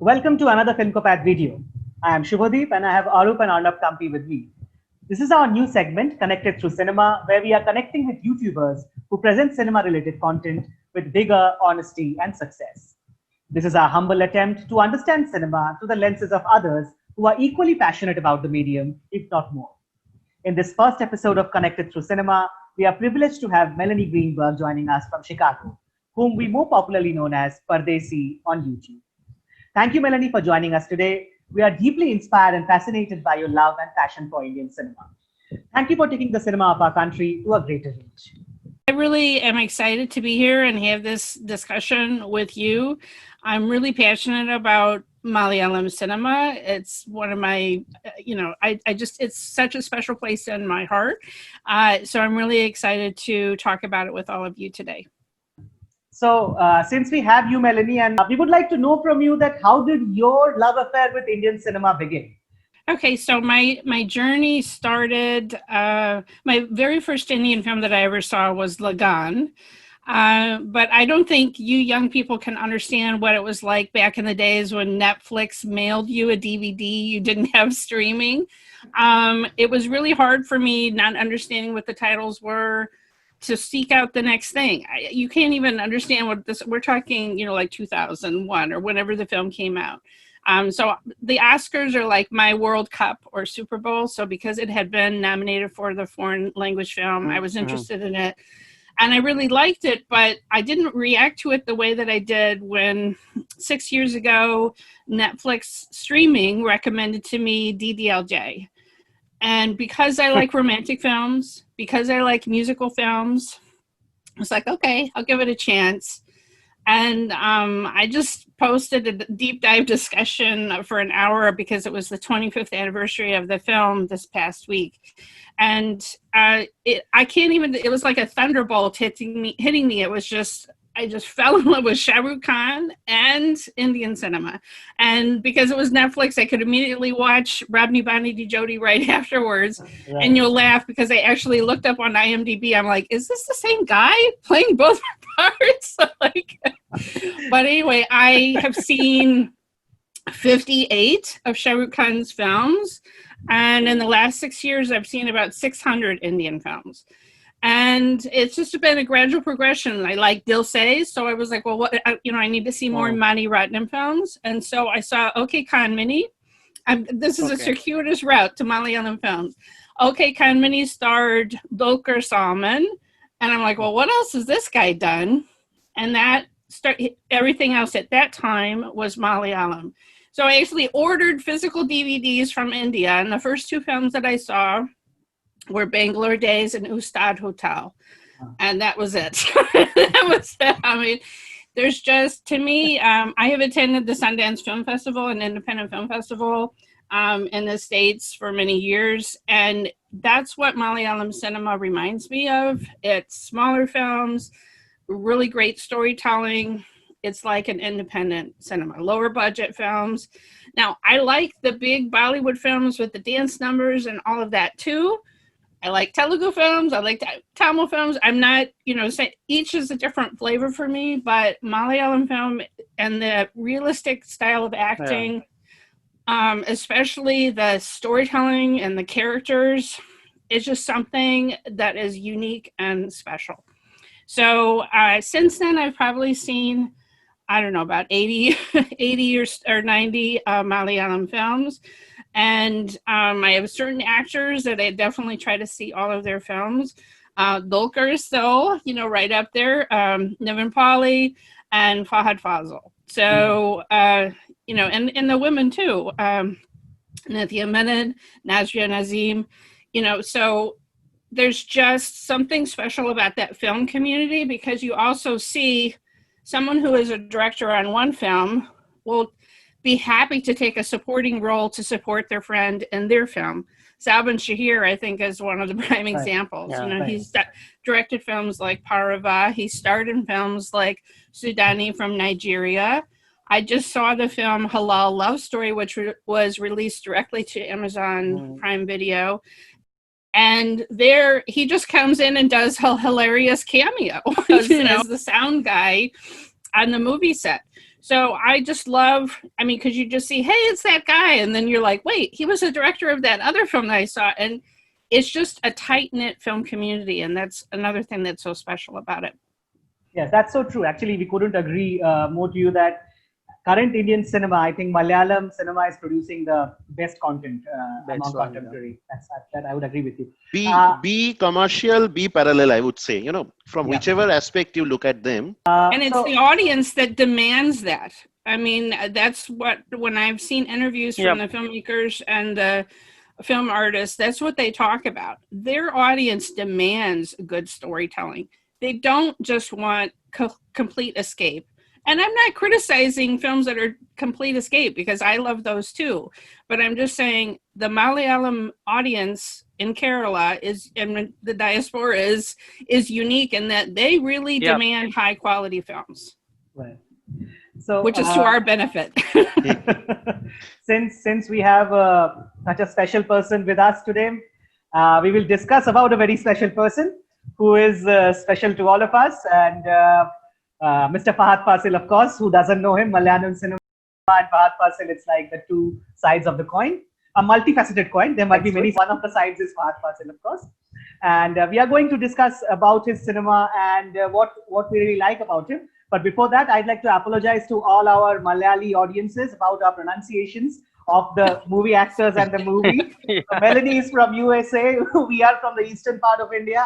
Welcome to another Filmkopath video. I am Shubhadeep and I have Arup and Arnab Kampi with me. This is our new segment, Connected Through Cinema, where we are connecting with YouTubers who present cinema-related content with vigor, honesty, and success. This is our humble attempt to understand cinema through the lenses of others who are equally passionate about the medium, if not more. In this first episode of Connected Through Cinema, we are privileged to have Melanie Greenberg joining us from Chicago, whom we more popularly known as Pardesi on YouTube. Thank you, Melanie, for joining us today. We are deeply inspired and fascinated by your love and passion for Indian cinema. Thank you for taking the cinema of our country to a greater reach. I really am excited to be here and have this discussion with you. I'm really passionate about Malayalam cinema. It's one of my, it's such a special place in my heart. So I'm really excited to talk about it with all of you today. So since we have you, Melanie, and we would like to know from you that how did your love affair with Indian cinema begin? Okay, so my journey started, my very first Indian film that I ever saw was Lagan. But I don't think you young people can understand what it was like back in the days when Netflix mailed you a DVD, you didn't have streaming. It was really hard for me not understanding what the titles were to seek out the next thing. You can't even understand what this, we're talking, like 2001 or whenever the film came out. So the Oscars are like my World Cup or Super Bowl. So because it had been nominated for the foreign language film, I was interested in it. And I really liked it, but I didn't react to it the way that I did when 6 years ago, Netflix streaming recommended to me DDLJ. And because I like romantic films, because I like musical films, I was like, okay, I'll give it a chance. And I just posted a deep dive discussion for an hour because it was the 25th anniversary of the film this past week. And I can't even, it was like a thunderbolt hitting me. It was just, I just fell in love with Shah Khan and Indian cinema. And because it was Netflix, I could immediately watch Rabni Bani Di Jodi right afterwards. Right. And you'll laugh because I actually looked up on IMDb. I'm like, is this the same guy playing both parts? But anyway, I have seen 58 of Shah Rukh Khan's films. And in the last 6 years, I've seen about 600 Indian films. And it's just been a gradual progression. I like Dil Se, so I was like, well, I need to see more Mani Ratnam films. And so I saw OK Kanmani. This is a circuitous route to Malayalam films. OK Kanmani starred Dulquer Salmaan. And I'm like, well, what else has this guy done? And everything else at that time was Malayalam. So I actually ordered physical DVDs from India. And the first two films that I saw were Bangalore Days and Ustad Hotel. And that was it. That was it. I mean, there's just, to me, I have attended the Sundance Film Festival, an independent film festival in the States for many years. And that's what Malayalam cinema reminds me of. It's smaller films, really great storytelling. It's like an independent cinema, lower budget films. Now, I like the big Bollywood films with the dance numbers and all of that too. I like Telugu films. I like Tamil films. I'm not, each is a different flavor for me, but Malayalam film and the realistic style of acting, especially the storytelling and the characters, is just something that is unique and special. So since then, I've probably seen, I don't know, about 80 or 90 Malayalam films. And I have certain actors that I definitely try to see all of their films. Dulquer is still, right up there. Nivin Pauly and Fahadh Faasil. So, and the women too. Nathia Menon, Nazria Nazim, so there's just something special about that film community because you also see someone who is a director on one film will be happy to take a supporting role to support their friend in their film. Salman Shahir, I think, is one of the prime examples. Yeah, he's directed films like Parava. He starred in films like Sudani from Nigeria. I just saw the film Halal Love Story, which was released directly to Amazon Prime Video. And there, he just comes in and does a hilarious cameo as the sound guy on the movie set. So I just love, I mean, because you just see, hey, it's that guy. And then you're like, wait, he was a director of that other film that I saw. And it's just a tight-knit film community. And that's another thing that's so special about it. Yes, that's so true. Actually, we couldn't agree more to you that current Indian cinema, I think Malayalam cinema is producing the best content among contemporary. That I would agree with you. Be commercial, be parallel, I would say, from whichever aspect you look at them. And it's the audience that demands that. I mean, that's what, when I've seen interviews from the filmmakers and the film artists, that's what they talk about. Their audience demands good storytelling. They don't just want complete escape. And I'm not criticizing films that are complete escape, because I love those too. But I'm just saying the Malayalam audience in Kerala and the diaspora is unique in that they really demand high quality films. Right. So, which is to our benefit. Since we have such a special person with us today, we will discuss about a very special person who is special to all of us, and Mr.Fahadh Faasil, of course. Who doesn't know him? Malayalam cinema and Fahadh Faasil, it's like the two sides of the coin, a multifaceted coin. There might be many. One of the sides is Fahadh Faasil, of course. And we are going to discuss about his cinema and what we really like about him. But before that, I'd like to apologize to all our Malayali audiences about our pronunciations of the movie actors and the movie. Melanie is from USA. We are from the eastern part of India.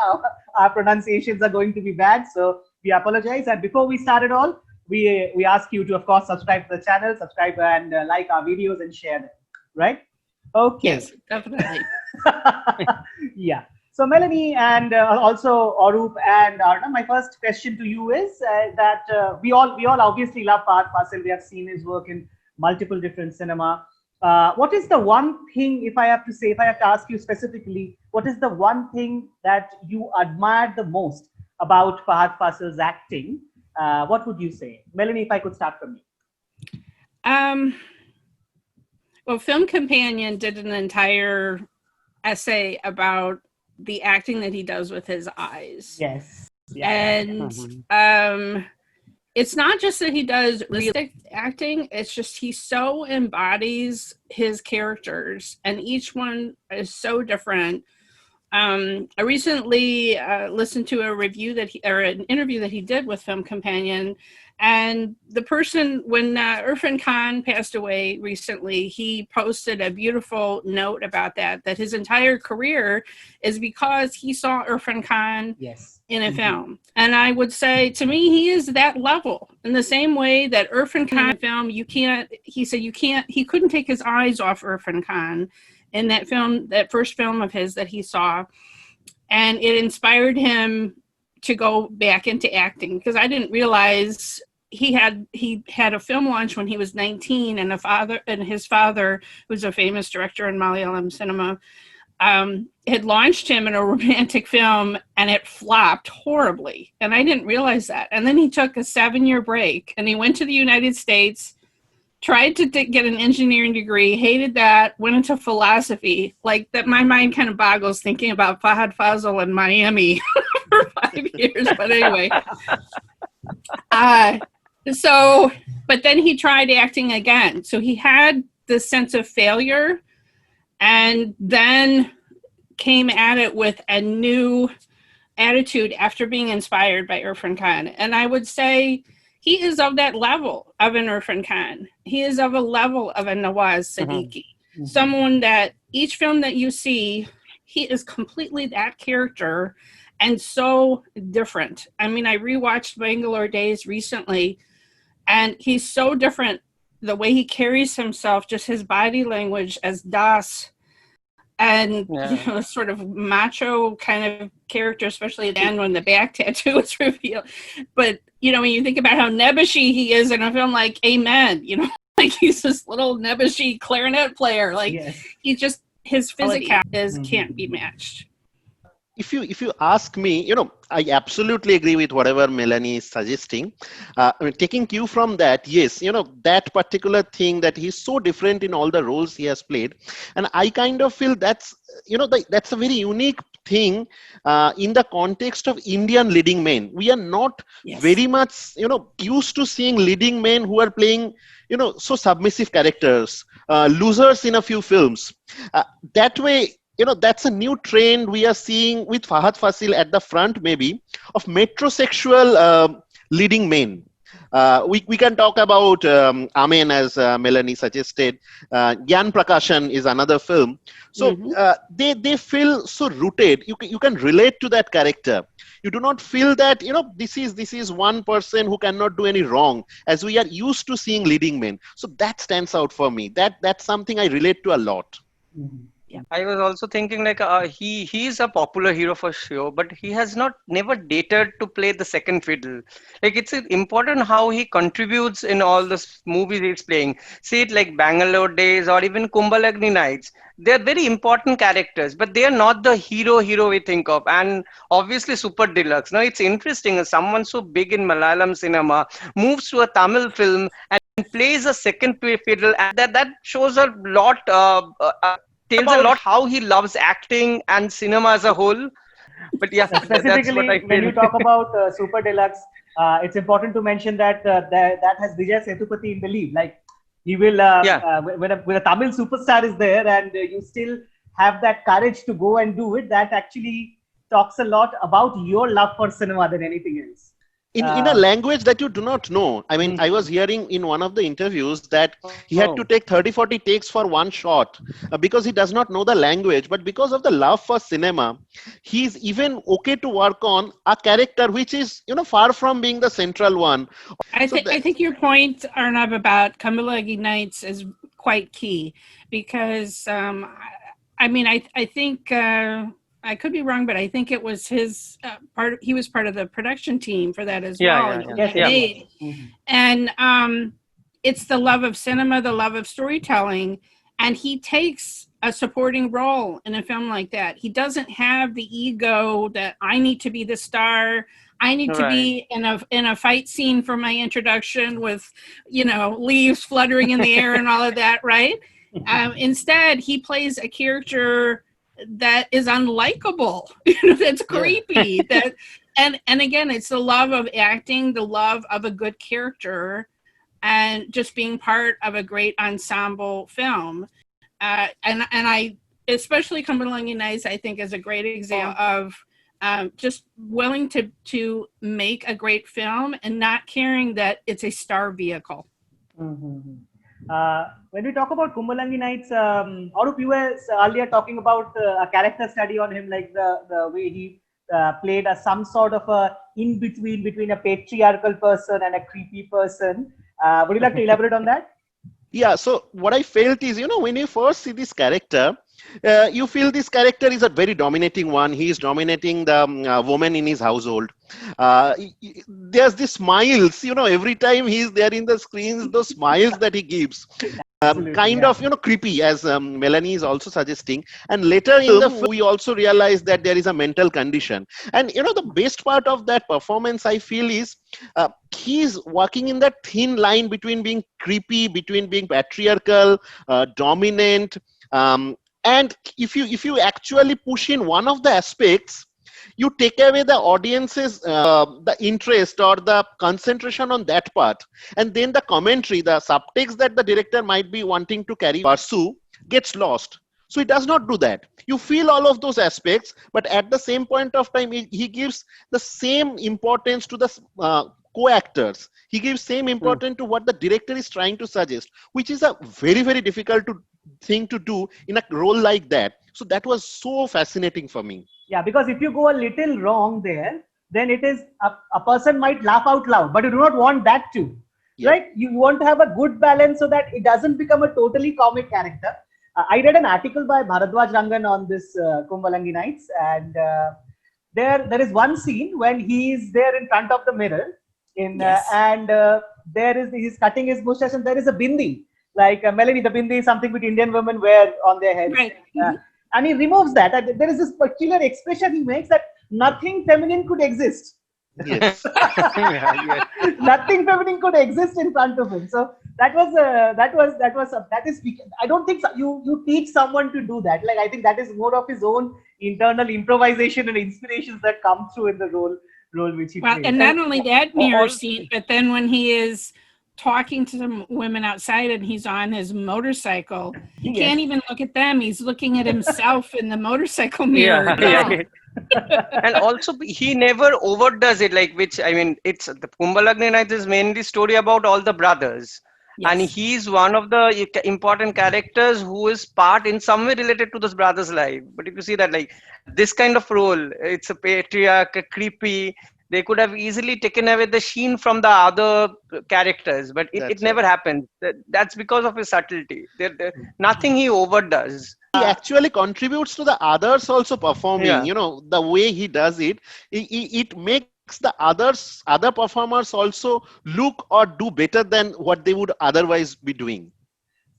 Our pronunciations are going to be bad, so we apologize. And before we start it all, we ask you to, of course, subscribe to the channel, subscribe and like our videos and share them, right? Okay. Yes, definitely. Yeah. So Melanie and also Arup and Arna, my first question to you is that we all obviously love Fahadh Faasil. We have seen his work in multiple different cinema. What is the one thing, if I have to ask you specifically, what is the one thing that you admired the most about Fahadh Faasil's acting? What would you say? Melanie, if I could start from you. Well, Film Companion did an entire essay about the acting that he does with his eyes. Yes. Yeah. And it's not just that he does realistic acting, it's just he so embodies his characters, and each one is so different. I recently listened to a review an interview that he did with Film Companion, and the person, when Irfan Khan passed away recently, he posted a beautiful note about that his entire career is because he saw Irfan Khan in a film. And I would say, to me, he is that level. In the same way that Irfan Khan film, he couldn't take his eyes off Irfan Khan in that film, that first film of his that he saw. And it inspired him to go back into acting, because I didn't realize he had a film launch when he was 19, and his father, who's a famous director in Malayalam cinema, had launched him in a romantic film, and it flopped horribly. And I didn't realize that. And then he took a 7-year break, and he went to the United States, tried to get an engineering degree, hated that, went into philosophy. Like that, my mind kind of boggles thinking about Fahadh Faasil in Miami for 5 years. But anyway, but then he tried acting again. So he had this sense of failure, and then came at it with a new attitude after being inspired by Irfan Khan. And I would say he is of that level of an Irfan Khan. He is of a level of a Nawazuddin Siddiqui. Someone that each film that you see, he is completely that character and so different. I mean, I rewatched Bangalore Days recently, and he's so different. The way he carries himself, just his body language as Das, and sort of macho kind of character, especially then when the back tattoo is revealed. But when you think about how nebbishy he is in a film like Amen, like he's this little nebbishy clarinet player. Like he just, his physicality can't be matched. If you ask me, I absolutely agree with whatever Melanie is suggesting. Taking cue from that, yes, that particular thing that he's so different in all the roles he has played, and I kind of feel that's that's a very unique thing in the context of Indian leading men. We are not very much, used to seeing leading men who are playing, so submissive characters, losers in a few films. That way, that's a new trend we are seeing with Fahadh Faasil at the front, maybe, of metrosexual leading men. We can talk about Amen, as Melanie suggested. Gyan Prakashan is another film. So they feel so rooted. You can relate to that character. You do not feel that this is one person who cannot do any wrong, as we are used to seeing leading men. So that stands out for me. That's something I relate to a lot. I was also thinking like he's a popular hero for sure, but he has never dated to play the second fiddle. Like it's important how he contributes in all the movies he's playing. See it like Bangalore Days or even Kumbhalagni Nights. They're very important characters, but they are not the hero we think of. And obviously Super Deluxe. Now it's interesting as someone so big in Malayalam cinema moves to a Tamil film and plays a second fiddle, and that shows a lot. Tells a lot how he loves acting and cinema as a whole. But yeah, that's what I feel. When you talk about Super Deluxe, it's important to mention that that has Vijay Sethupathi in the lead. Like he will, when a Tamil superstar is there and you still have that courage to go and do it, that actually talks a lot about your love for cinema than anything else. In a language that you do not know. I mean, I was hearing in one of the interviews that he had to take 30-40 takes for one shot because he does not know the language. But because of the love for cinema, he's even okay to work on a character which is, far from being the central one. I think your point, Arnab, about Kumbhalagni Nights is quite key because, I think... I could be wrong, but I think it was his part. He was part of the production team for that as well. And it's the love of cinema, the love of storytelling, and he takes a supporting role in a film like that. He doesn't have the ego that I need to be the star. I need to be in a fight scene for my introduction with, leaves fluttering in the air and all of that, right? Instead, he plays a character that is unlikable, that's creepy, and again, it's the love of acting, the love of a good character, and just being part of a great ensemble film. And I, especially Kumbhalagni Nights, I think is a great example of just willing to make a great film and not caring that it's a star vehicle. When we talk about Kumbhalagni Nights, Arup, you were earlier talking about a character study on him, like the way he played some sort of a in-between between a patriarchal person and a creepy person. Would you like to elaborate on that? Yeah, so what I felt is, when you first see this character, you feel this character is a very dominating one. He is dominating the woman in his household. There's the smiles, every time he's there in the screens, those smiles that he gives. Kind of, creepy, as Melanie is also suggesting. And later in the film, we also realize that there is a mental condition. And, the best part of that performance, I feel, is he's walking in that thin line between being creepy, between being patriarchal, dominant. And if you actually push in one of the aspects, you take away the audience's the interest or the concentration on that part, and then the commentary, the subtext that the director might be wanting to pursue gets lost. So he does not do that. You feel all of those aspects, but at the same point of time, he gives the same importance to the co-actors. He gives same importance to what the director is trying to suggest, which is a very, very difficult thing to do in a role like that. So that was so fascinating for me. Yeah, because if you go a little wrong there, then it is a person might laugh out loud, but you do not want that too, right? You want to have a good balance so that it doesn't become a totally comic character. I read an article by Bharadwaj Rangan on this Kumbhalagni Nights, and there is one scene when he is there in front of the mirror, and he's cutting his mustache, and there is a bindi. Like Melanie, the bindi is something which Indian women wear on their heads. Right. And he removes that. There is this particular expression he makes that nothing feminine could exist. Yes. Nothing feminine could exist in front of him. So that is. I don't think you teach someone to do that. Like I think that is more of his own internal improvisation and inspirations that come through in the role which he Well, plays. and not only that mirror all- scene, but then when he is talking to some women outside and he's on his motorcycle, he Yes. can't even look at them. He's looking at himself in the motorcycle mirror. Yeah. And also he never overdoes it, like, which I mean, it's the Kumbhalagni Nights is mainly story about all the brothers. And Yes. he's one of the important characters who is part in some way related to this brother's life. But if you see that, like, this kind of role, it's a patriarch, a creepy, they could have easily taken away the sheen from the other characters, but it That's never right. happens. That's because of his subtlety. Nothing he overdoes. He actually contributes to the others also performing. Yeah. You know, the way he does it, it makes the other performers also look or do better than what they would otherwise be doing.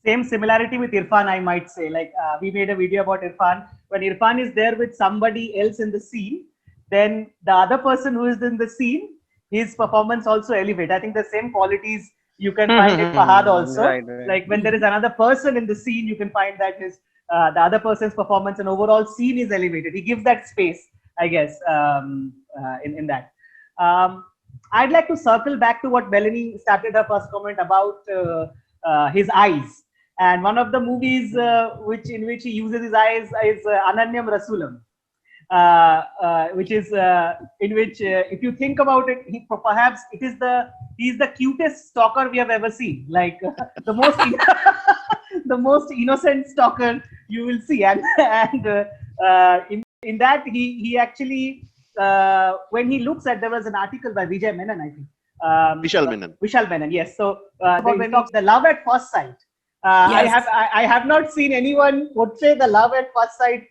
Same similarity with Irfan, I might say. Like we made a video about Irfan. When Irfan is there with somebody else in the scene, then the other person who is in the scene, his performance also elevates. I think the same qualities you can find in Fahaad also. Right. Like when there is another person in the scene, you can find that his the other person's performance and overall scene is elevated. He gives that space, I guess, in that. I'd like to circle back to what Melanie started her first comment about his eyes. And one of the movies in which he uses his eyes is Ananyam Rasulam, which is in which, if you think about it, perhaps he's the cutest stalker we have ever seen. Like the most the most innocent stalker you will see, and in that he actually when he looks at, there was an article by Vijay Menon, I think. Vishal Menon. Vishal Menon, yes. So when he talks the love at first sight. Yes. I have not seen anyone portray the love at first sight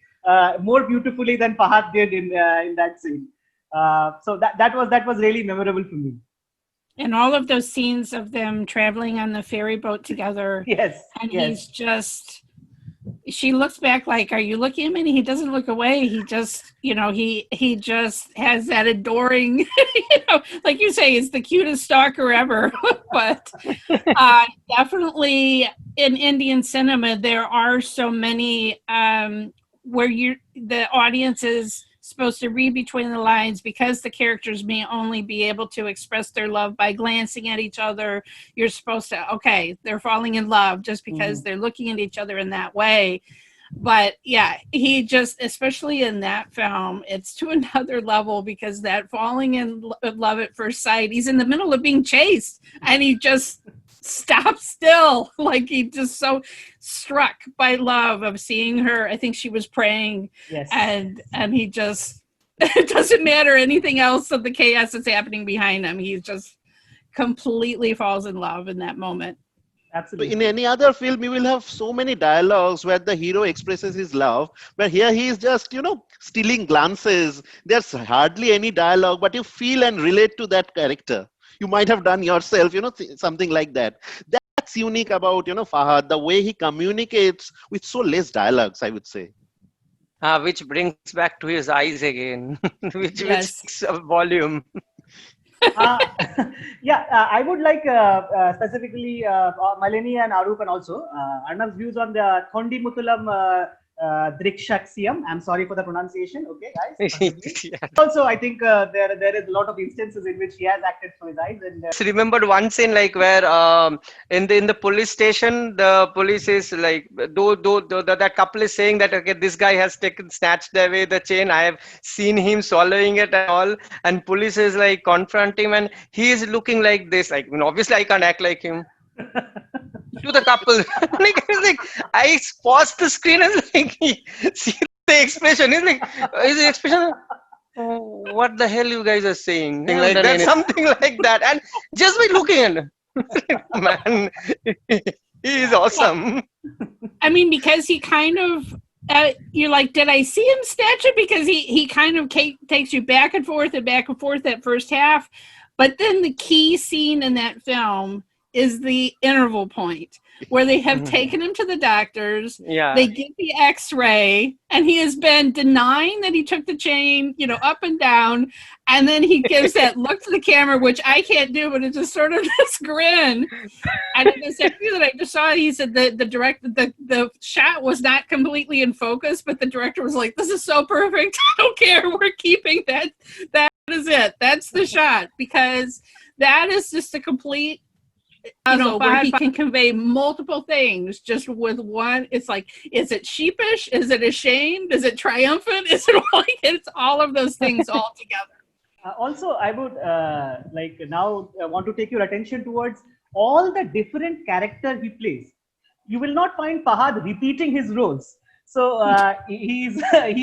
more beautifully than Fahaad did in that scene. So that was really memorable for me. And all of those scenes of them traveling on the ferry boat together. Yes. And yes. he's just, she looks back like, are you looking at me? And he doesn't look away. He just, he just has that adoring, like you say, he's the cutest stalker ever. But definitely in Indian cinema, there are so many where the audience is supposed to read between the lines, because the characters may only be able to express their love by glancing at each other. You're supposed to, okay, they're falling in love just because they're looking at each other in that way. But yeah, he just, especially in that film, it's to another level, because that falling in love at first sight, he's in the middle of being chased and he just stops still, like he just so struck by love of seeing her. I think she was praying. Yes. And he just, it doesn't matter anything else of the chaos that's happening behind him. He just completely falls in love in that moment. Absolutely. In any other film, you will have so many dialogues where the hero expresses his love, but here he is just, stealing glances. There's hardly any dialogue, but you feel and relate to that character. You might have done yourself, something like that. That's unique about, Fahaad, the way he communicates with so less dialogues, I would say. Which brings back to his eyes again, which Yes. is a volume. I would like specifically Melanie and Arup and also Arnav's views on the Thondi Mutulam Drikshaksiyam. I'm sorry for the pronunciation. Okay, guys. Yeah. Also, I think there is a lot of instances in which he has acted through his eyes. And Just remembered one scene, like where in the police station, the police is like, that couple is saying that, okay, this guy has snatched away the chain. I have seen him swallowing it and all, and police is like confront him, and he is looking like this. Like, obviously I can't act like him. To the couple, I paused the screen and see the expression. He's like, is the expression? Oh, what the hell you guys are saying? Like that's something like that, and just by looking at him, man, he is awesome. I mean, because he kind of, you're like, did I see him snatch it? Because he kind of takes you back and forth that first half, but then the key scene in that film is the interval point where they have taken him to the doctors. Yeah. They get the x-ray, and he has been denying that he took the chain, you know, up and down. And then he gives that look to the camera, which I can't do, but it's just sort of this grin. And in this interview that I just saw, he said that the shot was not completely in focus, but the director was like, "This is so perfect. I don't care. We're keeping that. That is it. That's the shot," because that is just a complete, you know, where he can convey multiple things just with one. It's like, is it sheepish? Is it ashamed? Is it triumphant? Is it like, it's all of those things all together. Also, I would like now want to take your attention towards all the different characters he plays. You will not find Fahaad repeating his roles. So he's a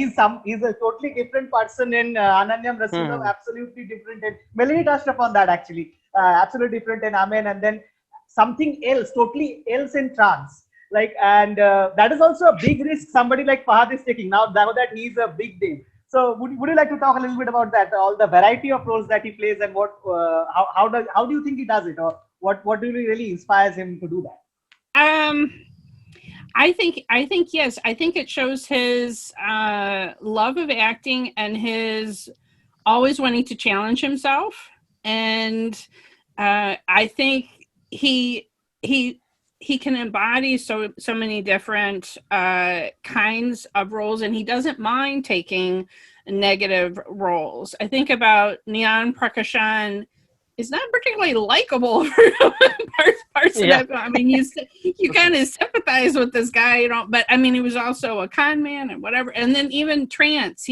totally different person in Ananyam Rasulullah, absolutely different. And Melanie touched upon that actually, absolutely different in Amen, and then something else, totally else in trance. Like, and that is also a big risk somebody like Fahaad is taking now that he's a big name. So would you like to talk a little bit about that, all the variety of roles that he plays, and what how do you think he does it, or what really inspires him to do that? I think yes. I think it shows his love of acting and his always wanting to challenge himself. And I think he can embody so many different kinds of roles, and he doesn't mind taking negative roles. I think about Nyan Prakashan is not particularly likable for parts of that. I mean, you kind of sympathize with this guy, you know, but I mean, he was also a con man and whatever. And then even Trance,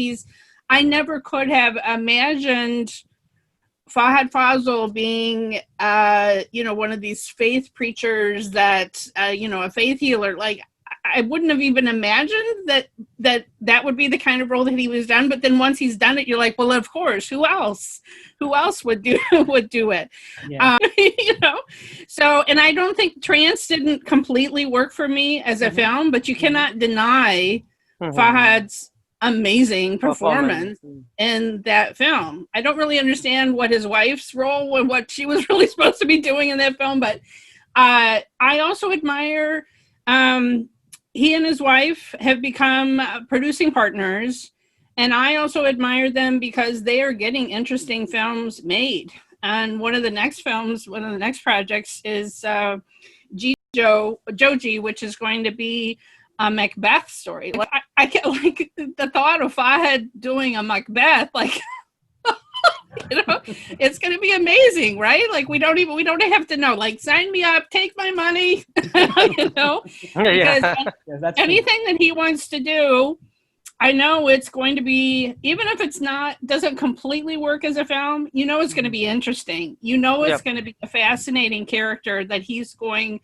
I never could have imagined Fahadh Faasil being, you know, one of these faith preachers that, you know, a faith healer. Like, I wouldn't have even imagined that would be the kind of role that he was done. But then once he's done it, you're like, well, of course, who else would do it? Yeah. You know, so, and I don't think Trance didn't completely work for me as a film, but you cannot deny Fahad's amazing performance in that film. I don't really understand what his wife's role and what she was really supposed to be doing in that film, but I also admire, he and his wife have become producing partners, and I also admire them because they are getting interesting films made. And one of the next projects is Joji, which is going to be a Macbeth story. Like, I can't, like, the thought of Fahaad doing a Macbeth, like, you know, it's going to be amazing, right? Like, we don't have to know, like, sign me up, take my money, you know, because anything that he wants to do, I know it's going to be, even if it's doesn't completely work as a film, you know, it's going to be interesting. You know, it's going to be a fascinating character that he's going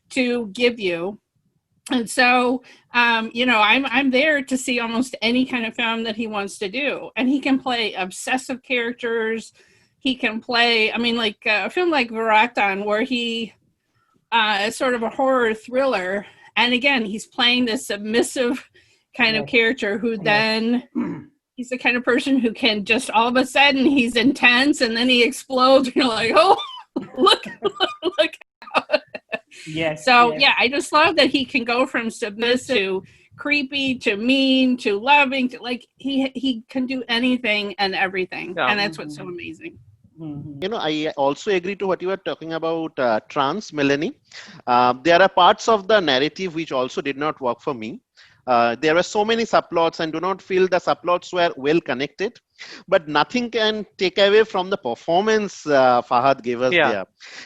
to give you. And so, you know, I'm there to see almost any kind of film that he wants to do. And he can play obsessive characters. He can play, I mean, like a film like Viratan, where he is sort of a horror thriller. And again, he's playing this submissive kind of character who then, he's the kind of person who can just all of a sudden he's intense and then he explodes. And you're like, oh, look out. Yes. So yeah, I just love that he can go from submissive to creepy to mean to loving to, like, he can do anything and everything, and that's what's so amazing. You know, I also agree to what you were talking about Trance, Melanie. There are parts of the narrative which also did not work for me. There were so many subplots, and do not feel the subplots were well connected. But nothing can take away from the performance Fahaad gave us there.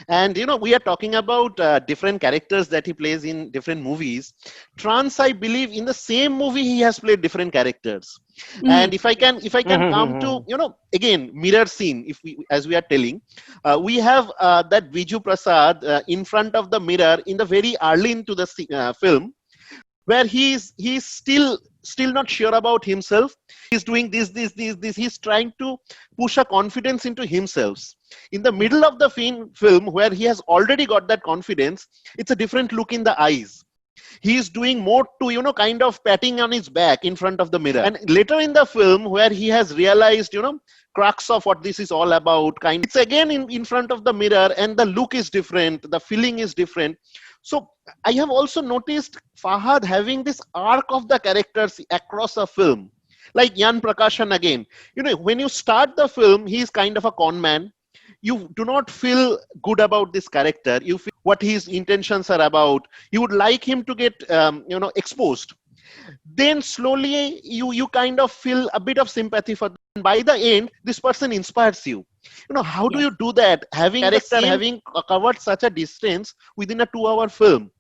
And, you know, we are talking about different characters that he plays in different movies. Trance, I believe, in the same movie, he has played different characters. And if I can come to, you know, again, mirror scene, as we are telling, we have that Viju Prasad in front of the mirror in the very early into the film, where he's still not sure about himself. He's doing this. He's trying to push a confidence into himself. In the middle of the film, where he has already got that confidence, it's a different look in the eyes. He's doing more to, kind of patting on his back in front of the mirror. And later in the film, where he has realized, crux of what this is all about, it's again in front of the mirror, and the look is different, the feeling is different. So I have also noticed Fahaad having this arc of the characters across a film. Like Jan Prakashan again, when you start the film, he's kind of a con man. You do not feel good about this character. You feel what his intentions are about. You would like him to get, exposed. Then slowly you kind of feel a bit of sympathy for them. And by the end, this person inspires you. How do you do that? Having having covered such a distance within a 2-hour film.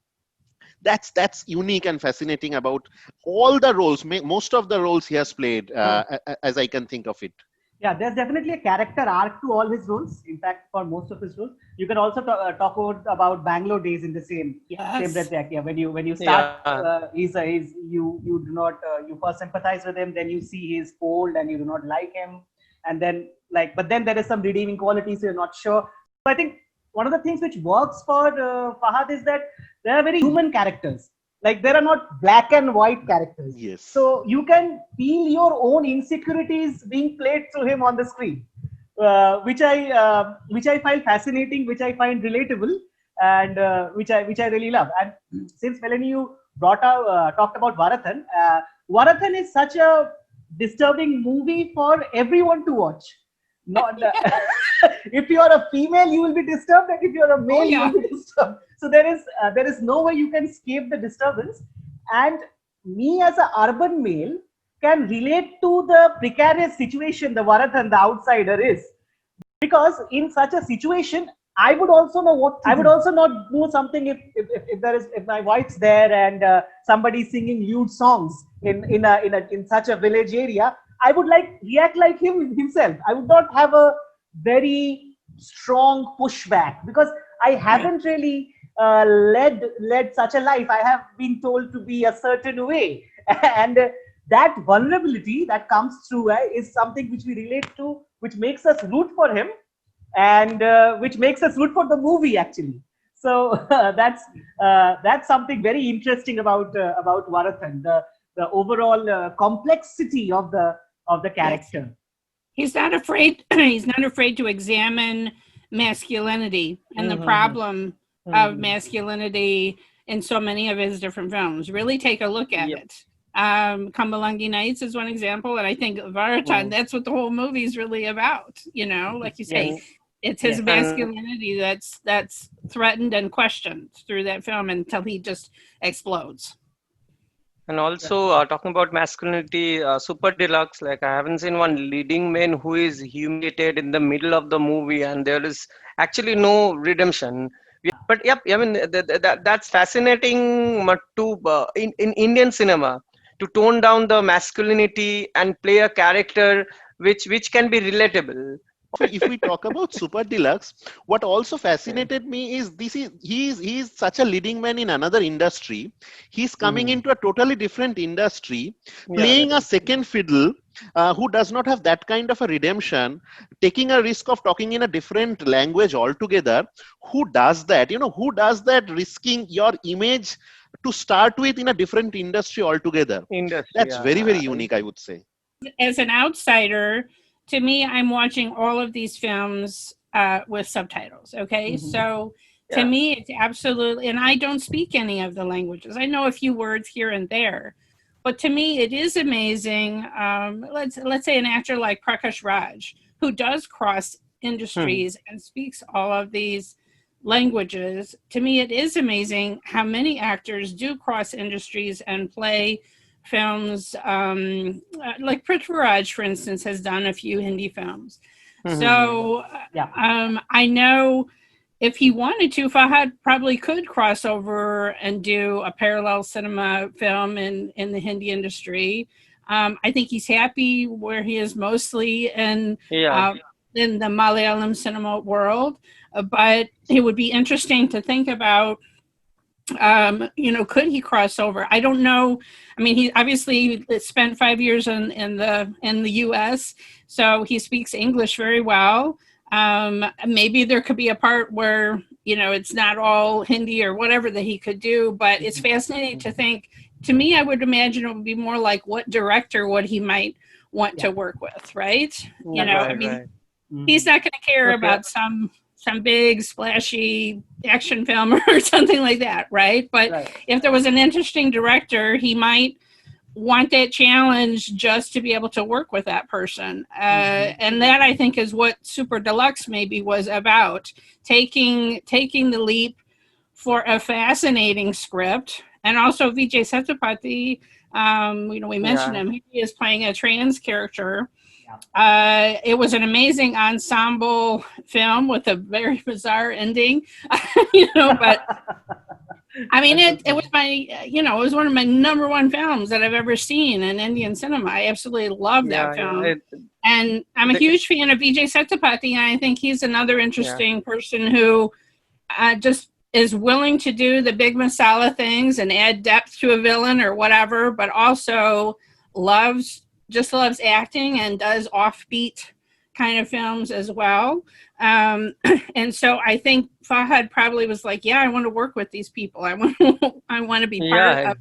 That's unique and fascinating about all the roles. Most of the roles he has played, as I can think of it. Yeah, there's definitely a character arc to all his roles. In fact, for most of his roles, you can also talk about Bangalore Days in the same breath. Yeah, when you start, you do not you first sympathize with him, then you see he's cold and you do not like him, and then but then there is some redeeming qualities, so you're not sure. So I think one of the things which works for Fahaad is that they are very human characters. Like, there are not black and white characters. Yes. So you can feel your own insecurities being played through him on the screen, which I find fascinating, which I find relatable, and which I really love. And since Melanie, you talked about Varathan. Varathan is such a disturbing movie for everyone to watch. Not if you are a female, you will be disturbed, and if you are a male, you will be disturbed. So there is no way you can escape the disturbance. And me as an urban male can relate to the precarious situation the Varathan, the outsider, is, because in such a situation, I would also know what I would also not do something if my wife's there and somebody singing lewd songs in such a village area. I would react like himself. I would not have a very strong pushback, because I haven't really led such a life. I have been told to be a certain way, and that vulnerability that comes through is something which we relate to, which makes us root for him, and which makes us root for the movie actually. So that's something very interesting about Varathan, the overall complexity of the character. He's not afraid. He's not afraid to examine masculinity and the problem of masculinity in so many of his different films. Really take a look at it. Kambalangi Nights is one example, and I think Varathan, that's what the whole movie is really about. Like you say, it's his masculinity that's threatened and questioned through that film until he just explodes. And also talking about masculinity, Super Deluxe, I haven't seen one leading man who is humiliated in the middle of the movie and there is actually no redemption. But I mean, that's fascinating in Indian cinema, to tone down the masculinity and play a character which can be relatable. If we talk about Super Deluxe, what also fascinated me is he's such a leading man in another industry. He's coming into a totally different industry, playing a second fiddle, who does not have that kind of a redemption, taking a risk of talking in a different language altogether. Who does that? Who does that, risking your image to start with in a different industry altogether? That's very, very unique, I would say. As an outsider, to me, I'm watching all of these films with subtitles. Okay, so to me, it's absolutely, and I don't speak any of the languages. I know a few words here and there, but to me, it is amazing. Let's say an actor like Prakash Raj, who does cross industries and speaks all of these languages. To me, it is amazing how many actors do cross industries and play films, like Prithviraj, for instance, has done a few Hindi films. So I know if he wanted to, Fahaad probably could cross over and do a parallel cinema film in the Hindi industry. I think he's happy where he is, mostly in the Malayalam cinema world, but it would be interesting to think about, could he cross over? I don't know. I mean, he obviously spent 5 years in the US, so he speaks English very well. Maybe there could be a part where, it's not all Hindi or whatever that he could do, but it's fascinating to think. To me, I would imagine it would be more like what director would he might want to work with, right? He's not going to care about some big splashy action film or something like that, right? But if there was an interesting director, he might want that challenge just to be able to work with that person. And that, I think, is what Super Deluxe maybe was about, taking the leap for a fascinating script. And also Vijay Sethupathi, we mentioned him, he is playing a trans character. It was an amazing ensemble film with a very bizarre ending, but I mean, it was it was one of my #1 films that I've ever seen in Indian cinema. I absolutely love that film. And I'm a huge fan of Vijay Sethupathi, and I think he's another interesting person who just is willing to do the big masala things and add depth to a villain or whatever, but also loves acting and does offbeat kind of films as well. And so I think Fahaad probably was like, I want to work with these people. I want to be part of.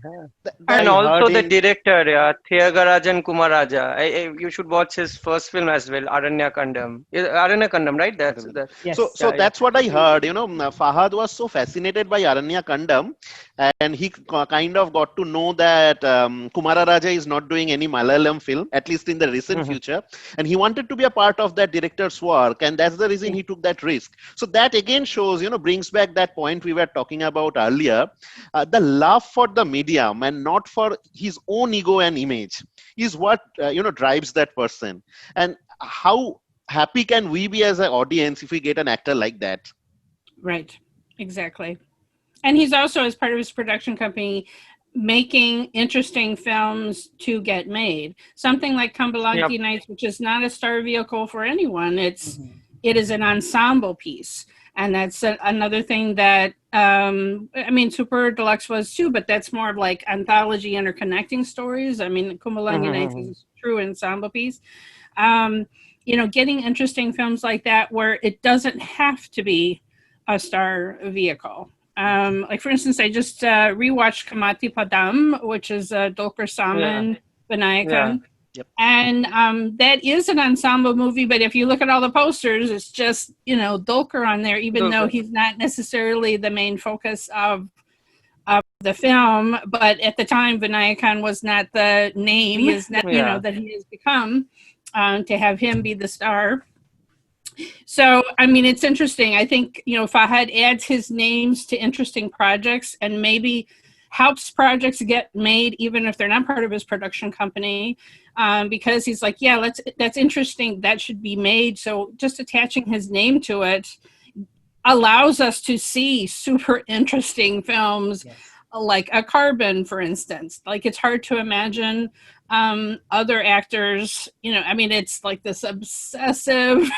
And also the director, Thiagarajan Kumaraja. You should watch his first film as well, Aranya Kandam. Aranya Kandam, right? So that's what I heard. Fahaad was so fascinated by Aranya Kandam, and he kind of got to know that Kumararaja is not doing any Malayalam film, at least in the recent future, and he wanted to be a part of that director's work, and that's the reason he took that risk. So that again shows, brings back that point we were talking about earlier. The love for the medium and not for his own ego and image is what drives that person. And how happy can we be as an audience if we get an actor like that? Right, exactly. And he's also, as part of his production company, making interesting films to get made. Something like Kambalanti Nights, which is not a star vehicle for anyone. It is an ensemble piece. And that's another thing that, Super Deluxe was too, but that's more of like anthology interconnecting stories. Kumbalanti Nights is a true ensemble piece. Getting interesting films like that where it doesn't have to be a star vehicle. Like, for instance, I just rewatched Kamati Padam, which is Dulquer Salmaan, Vinayak Khan. And that is an ensemble movie, but if you look at all the posters, it's just, Dulquer on there, even though he's not necessarily the main focus of the film. But at the time, Vinayak Khan was not the name, that he has become, to have him be the star. So, it's interesting. I think, Fahaad adds his names to interesting projects and maybe helps projects get made, even if they're not part of his production company, because he's like, that's interesting. That should be made. So just attaching his name to it allows us to see super interesting films, like A Carbon, for instance. Like, it's hard to imagine other actors, it's like this obsessive,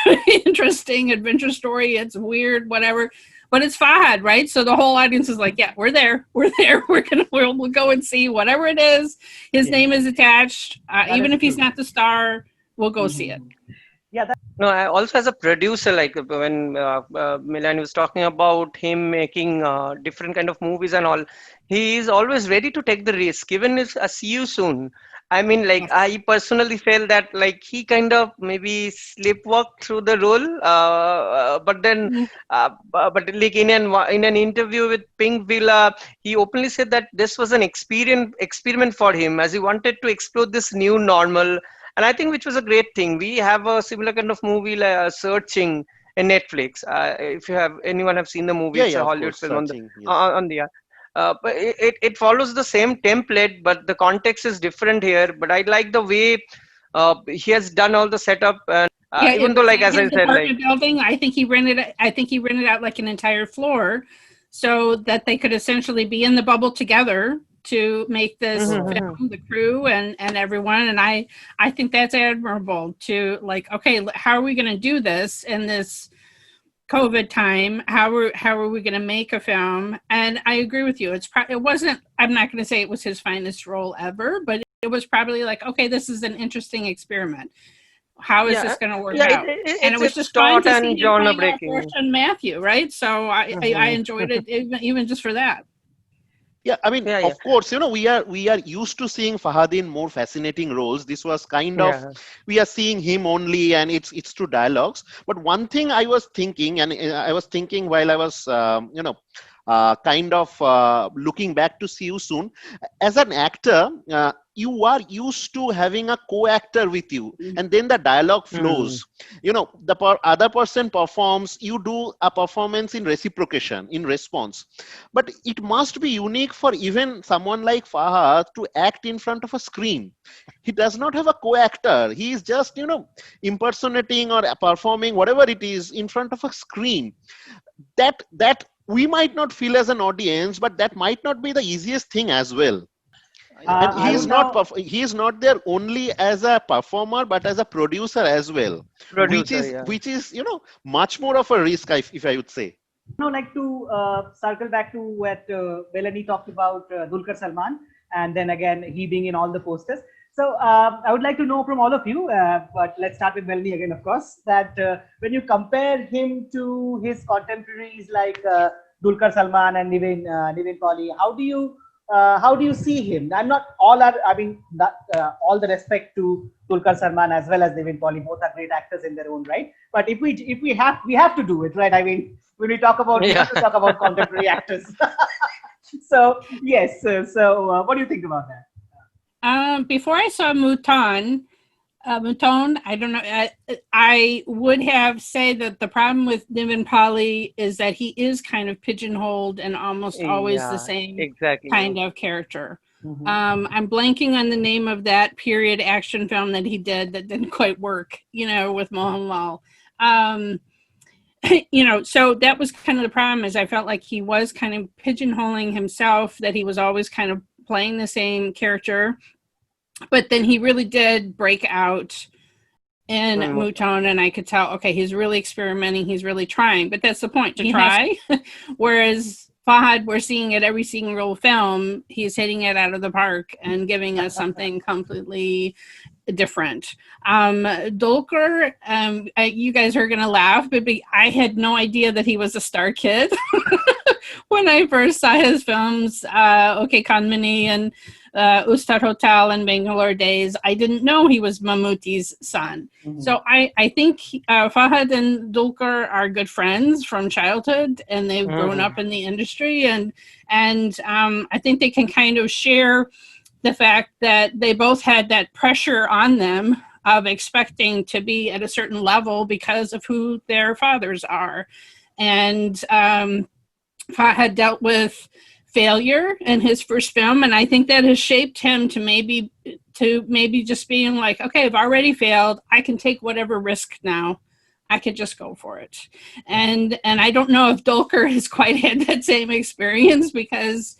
interesting adventure story. It's weird, whatever, but it's Fahaad, right? So the whole audience is like, we're there. We'll go and see whatever it is. His name is attached. Even if he's not the star, we'll go see it. No, I also as a producer, like when Melanie was talking about him making different kind of movies and all, he is always ready to take the risk, even if See You Soon. I personally felt that he kind of maybe sleepwalked through the role, but then, but like in an interview with Pink Villa, he openly said that this was an experiment for him, as he wanted to explore this new normal. And I think which was a great thing. We have a similar kind of movie like Searching in Netflix. If anyone have seen the movie, it's a Hollywood film on the but it follows the same template, but the context is different here. But I like the way he has done all the setup, and even though, like as I said, building, I think he rented out like an entire floor, so that they could essentially be in the bubble together to make this film, the crew and everyone. And I think that's admirable to how are we going to do this in this COVID time? How are we going to make a film? And I agree with you. It wasn't, I'm not going to say it was his finest role ever, but it was probably like, okay, this is an interesting experiment. How is Yeah, this going to work yeah. out? And it was It's just fun taut to see and him genre playing breaking. Orson Matthew, right? So I enjoyed it even just for that. Yeah, I mean, Yeah, yeah, of course, we are used to seeing Fahad in more fascinating roles. This was kind of, yeah. we are seeing him only, and it's through dialogues. But one thing I was thinking, and I was thinking while I was, kind of looking back to see you soon, as an actor, you are used to having a co-actor with you, and then the dialogue Hmm. flows. The other person performs, you do a performance in reciprocation, in response. But it must be unique for even someone like Fahad to act in front of a screen. He does not have a co-actor. He is just, impersonating or performing whatever it is in front of a screen. That we might not feel as an audience, but that might not be the easiest thing as well. And I would now, he is not there only as a performer, but as a producer as well, which Producer, is yeah. which is much more of a risk, if I would say. like to circle back to what Melanie talked about Dulquer Salmaan, and then again he being in all the posters. So I would like to know from all of you, but let's start with Melanie again, of course, that when you compare him to his contemporaries like Dulquer Salmaan and Nivin Pauly, how do you see him? I'm not all are. I mean, all the respect to Dulquer Salmaan as well as Nivin Pauly. Both are great actors in their own right. But if we have to do it, right? I mean, when we talk about, we Yeah. have to talk about contemporary actors. So yes. So what do you think about that? Before I saw Mouton, I don't know. I would have said that the problem with Nivin Pauly is that he is kind of pigeonholed and almost always the Yeah, same exactly. kind of character. Mhm. I'm blanking on the name of that period action film that he did that didn't quite work, with Mohanlal. So that was kind of the problem, is I felt like he was kind of pigeonholing himself, that he was always kind of playing the same character. But then he really did break out in Mouton, and I could tell, okay, he's really experimenting, he's really trying, but that's the point, to try. Whereas Fahaad, we're seeing it every single film, he's hitting it out of the park and giving us something completely different. Dulquer, you guys are gonna laugh, but I had no idea that he was a star kid when I first saw his films, Okay Kanmani and Ustad Hotel and Bangalore Days. I didn't know he was Mammootty's son. Mhm. So I think Fahaad and Dulquer are good friends from childhood, and they've grown up in the industry, and I think they can kind of share the fact that they both had that pressure on them of expecting to be at a certain level because of who their fathers are. And Fahaad dealt with failure in his first film, and I think that has shaped him to maybe just being like, okay, I've already failed, I can take whatever risk now, I could just go for it. And I don't know if Dulquer has quite had that same experience, because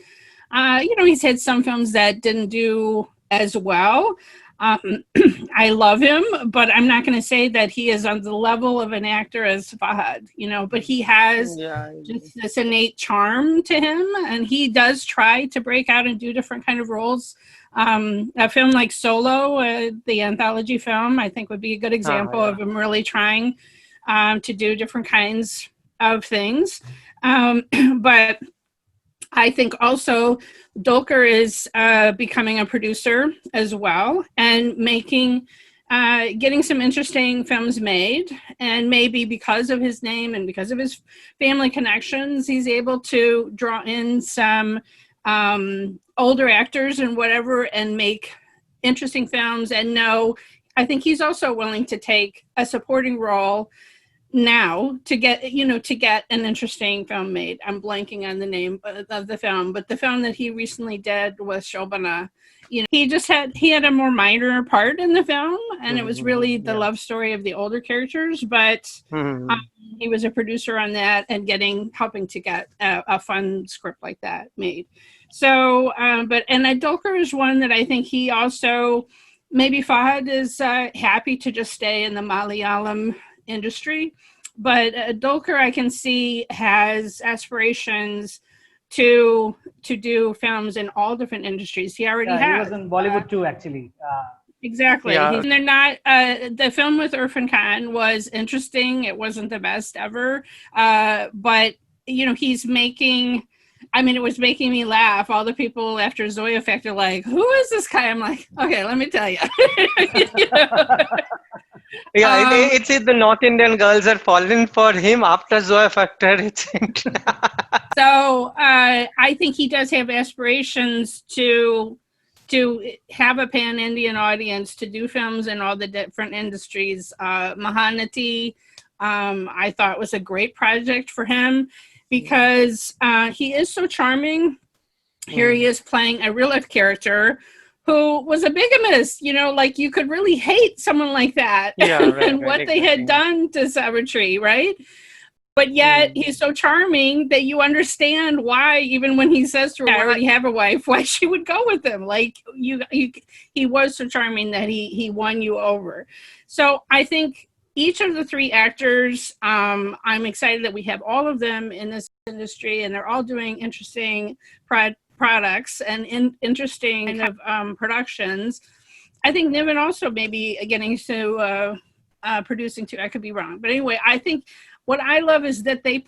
he's had some films that didn't do as well. I love him, but I'm not going to say that he is on the level of an actor as Fahaad, but he has just this innate charm to him, and he does try to break out and do different kind of roles. A film like Solo, the anthology film, I think would be a good example of him really trying to do different kinds of things. But I think also Dulquer is becoming a producer as well, and getting some interesting films made. And maybe because of his name and because of his family connections, he's able to draw in some older actors and whatever, and make interesting films. And I think he's also willing to take a supporting role now to get an interesting film made. I'm blanking on the name of the film, but the film that he recently did with Shobana, he had a more minor part in the film, and it was really the love story of the older characters, but he was a producer on that and helping to get a fun script like that made. So Dulquer is one that I think he also, maybe Fahaad is happy to just stay in the Malayalam industry, but Dulquer, I can see, has aspirations to do films in all different industries. He already has. He was in Bollywood too, actually. Exactly. Yeah. And they're not, the film with Irfan Khan was interesting. It wasn't the best ever. But, you know, he's making, I mean, it was making me laugh. All the people after Zoe Effect are like, who is this guy? I'm like, okay, let me tell you. You know? Yeah, it's the North Indian girls are falling for him after Zoe Factor. So I think he does have aspirations to have a pan-Indian audience, to do films in all the different industries. Mahanati, I thought was a great project for him because he is so charming. Here he is playing a real life character who was a bigamist, you know, like you could really hate someone like that and what they had done to Savitri, right? But yet he's so charming that you understand why, even when he says to her, I already have a wife, why she would go with him. Like he was so charming that he won you over. So I think each of the three actors, I'm excited that we have all of them in this industry, and they're all doing interesting products and interesting kind of productions. I think Nivin also may be getting to producing too. I could be wrong, but anyway, I think what I love is that they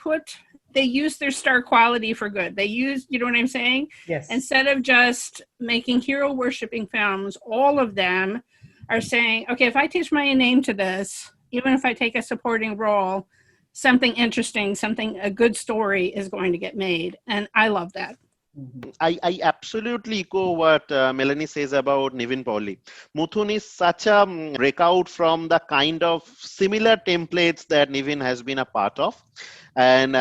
use their star quality for good. They use, you know what I'm saying? Yes. Instead of just making hero worshiping films, all of them are saying, okay, if I teach my name to this, even if I take a supporting role, something interesting, a good story is going to get made. And I love that. I absolutely echo what Melanie says about Nivin Pauly. Muthun is such a breakout from the kind of similar templates that Nivin has been a part of. And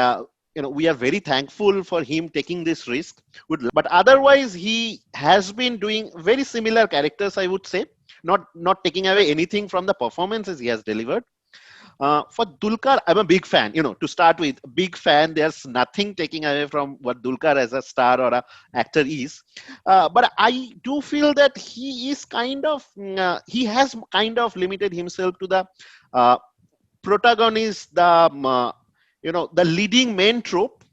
you know, we are very thankful for him taking this risk. But otherwise, he has been doing very similar characters, I would say. Not taking away anything from the performances he has delivered. For Dulquer, I'm a big fan, you know, to start with, big fan. There's nothing taking away from what Dulquer as a star or an actor is. But I do feel that he is kind of, he has kind of limited himself to the protagonist, you know, the leading main trope.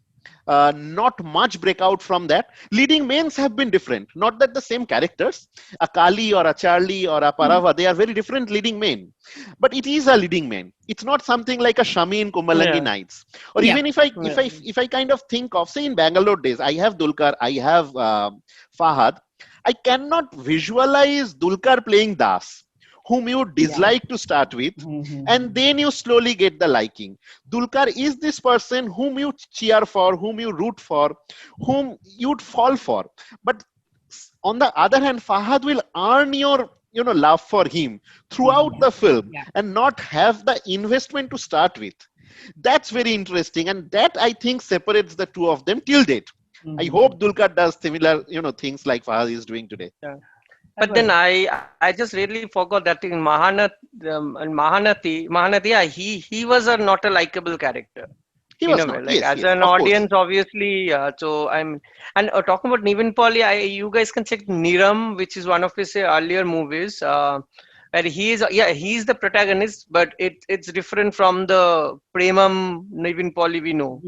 Not much breakout from that. Leading mains have been different. Not that the same characters, a Kali or a Charlie or a Parava, they are very different leading main. But it is a leading main. It's not something like a Shami in Kumbalangi Nights. Or even if I kind of think of, say in Bangalore days, I have Dulquer, I have Fahaad. I cannot visualize Dulquer playing Das, whom you dislike to start with, and then you slowly get the liking. Dulquer is this person whom you cheer for, whom you root for, whom you'd fall for. But on the other hand, Fahaad will earn your love for him throughout the film and not have the investment to start with. That's very interesting, and that I think separates the two of them till date. I hope Dulquer does similar things like Fahaad is doing today. But then I just really forgot that in Mahanati, he was not a likable character. He was not. Like as an audience, obviously. So I'm talking about Nivin Pauly. You guys can check Niram, which is one of his earlier movies. Where he's the protagonist, but it's different from the Premam Nivin Pauly we know.